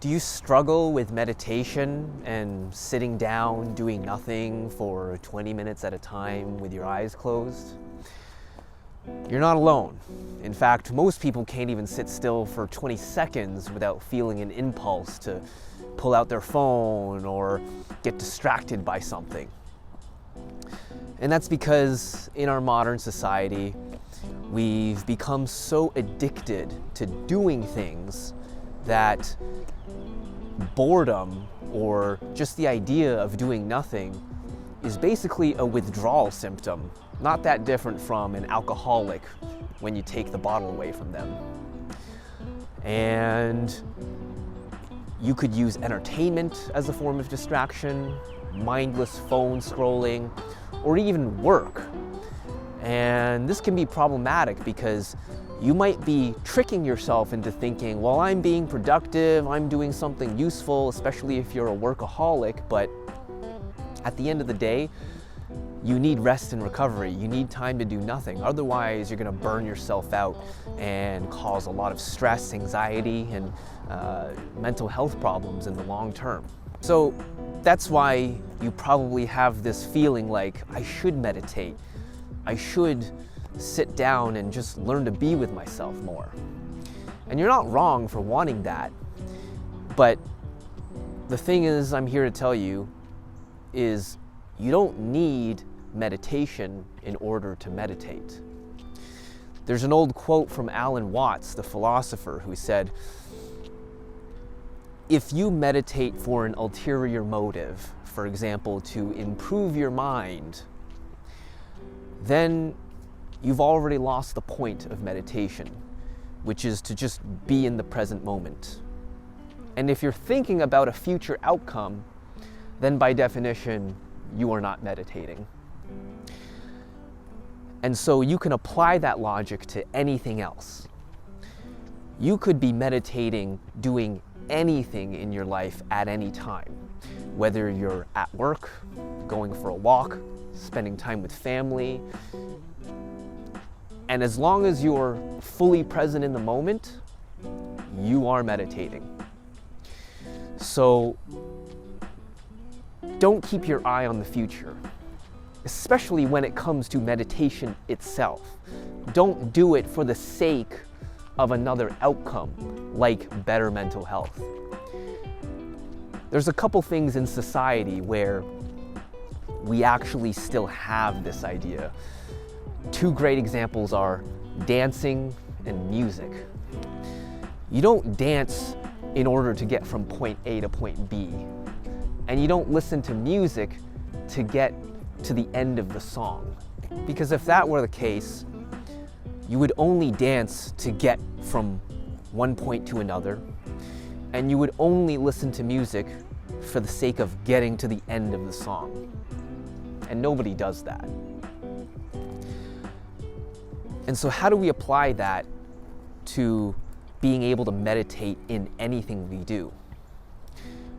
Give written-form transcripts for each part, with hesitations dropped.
Do you struggle with meditation and sitting down doing nothing for 20 minutes at a time with your eyes closed? You're not alone. In fact, most people can't even sit still for 20 seconds without feeling an impulse to pull out their phone or get distracted by something. And that's because in our modern society, we've become so addicted to doing things that boredom, or just the idea of doing nothing, is basically a withdrawal symptom, not that different from an alcoholic when you take the bottle away from them. And you could use entertainment as a form of distraction, mindless phone scrolling, or even work. And this can be problematic because you might be tricking yourself into thinking, well, I'm being productive, I'm doing something useful, especially if you're a workaholic, but at the end of the day, you need rest and recovery. You need time to do nothing. Otherwise, you're gonna burn yourself out and cause a lot of stress, anxiety, and mental health problems in the long term. So that's why you probably have this feeling like, I should meditate. I should sit down and just learn to be with myself more. And you're not wrong for wanting that, but the thing is, I'm here to tell you, is you don't need meditation in order to meditate. There's an old quote from Alan Watts, the philosopher, who said, if you meditate for an ulterior motive, for example, to improve your mind, then you've already lost the point of meditation, which is to just be in the present moment. And if you're thinking about a future outcome, then by definition, you are not meditating. And so you can apply that logic to anything else. You could be meditating, doing anything in your life at any time, whether you're at work, going for a walk, spending time with family. And as long as you're fully present in the moment, you are meditating. So don't keep your eye on the future, especially when it comes to meditation itself. Don't do it for the sake of another outcome, like better mental health. There's a couple things in society where we actually still have this idea. Two great examples are dancing and music. You don't dance in order to get from point A to point B. And you don't listen to music to get to the end of the song. Because if that were the case, you would only dance to get from one point to another, and you would only listen to music for the sake of getting to the end of the song. And nobody does that. And so how do we apply that to being able to meditate in anything we do?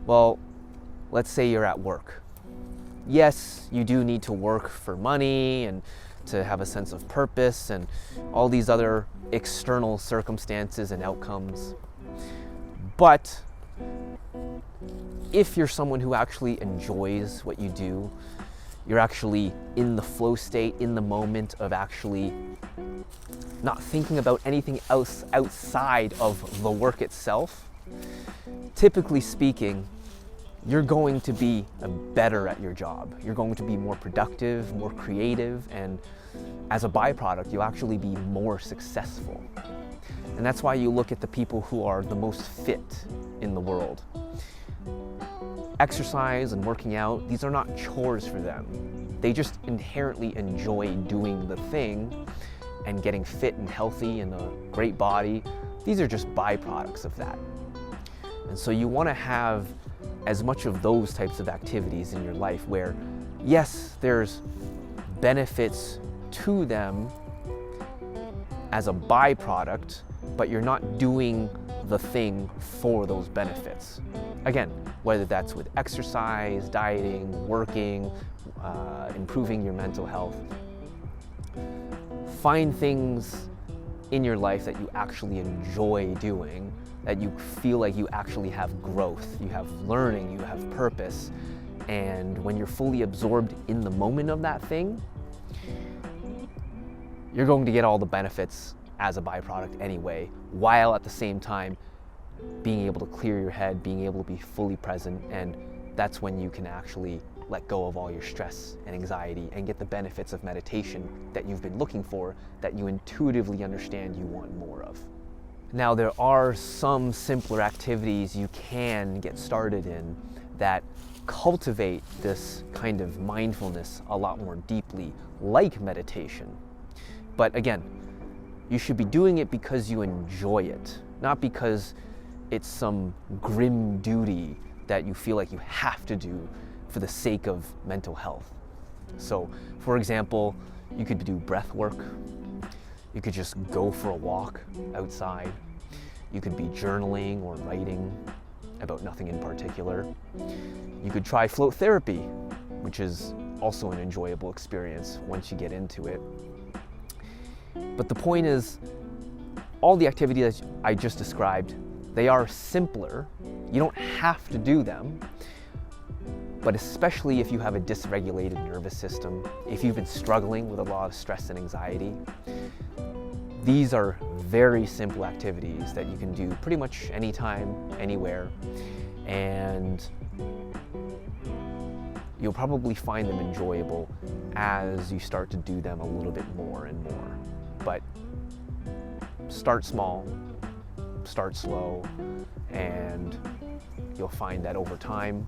Well, let's say you're at work. Yes, you do need to work for money and to have a sense of purpose and all these other external circumstances and outcomes. But if you're someone who actually enjoys what you do, you're actually in the flow state, in the moment of actually not thinking about anything else outside of the work itself, typically speaking, you're going to be better at your job. You're going to be more productive, more creative, and as a byproduct, you'll actually be more successful. And that's why you look at the people who are the most fit in the world. Exercise and working out, these are not chores for them. They just inherently enjoy doing the thing and getting fit and healthy and a great body. These are just byproducts of that. And so you want to have as much of those types of activities in your life where, yes, there's benefits to them as a byproduct, but you're not doing the thing for those benefits. Again, whether that's with exercise, dieting, working, improving your mental health. Find things in your life that you actually enjoy doing that you feel like you actually have growth, you have learning, you have purpose. And when you're fully absorbed in the moment of that thing, you're going to get all the benefits as a byproduct anyway, while at the same time being able to clear your head, being able to be fully present. And that's when you can actually let go of all your stress and anxiety and get the benefits of meditation that you've been looking for, that you intuitively understand you want more of. Now, there are some simpler activities you can get started in that cultivate this kind of mindfulness a lot more deeply, like meditation. But again, you should be doing it because you enjoy it, not because it's some grim duty that you feel like you have to do for the sake of mental health. So, for example, you could do breath work. You could just go for a walk outside. You could be journaling or writing about nothing in particular. You could try float therapy, which is also an enjoyable experience once you get into it. But the point is, all the activities I just described, they are simpler. You don't have to do them. But especially if you have a dysregulated nervous system, if you've been struggling with a lot of stress and anxiety, these are very simple activities that you can do pretty much anytime, anywhere, and you'll probably find them enjoyable as you start to do them a little bit more and more. But start small, start slow, and you'll find that over time,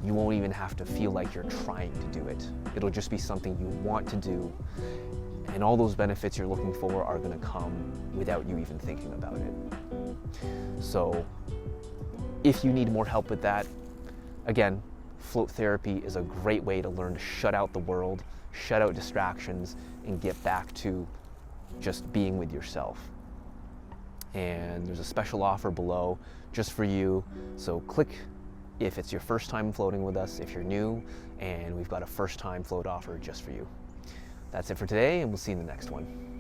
you won't even have to feel like you're trying to do it. It'll just be something you want to do, and all those benefits you're looking for are going to come without you even thinking about it. So if you need more help with that, again, float therapy is a great way to learn to shut out the world, shut out distractions, and get back to just being with yourself. And there's a special offer below just for you. So click if it's your first time floating with us, if you're new, and we've got a first time float offer just for you. That's it for today, and we'll see you in the next one.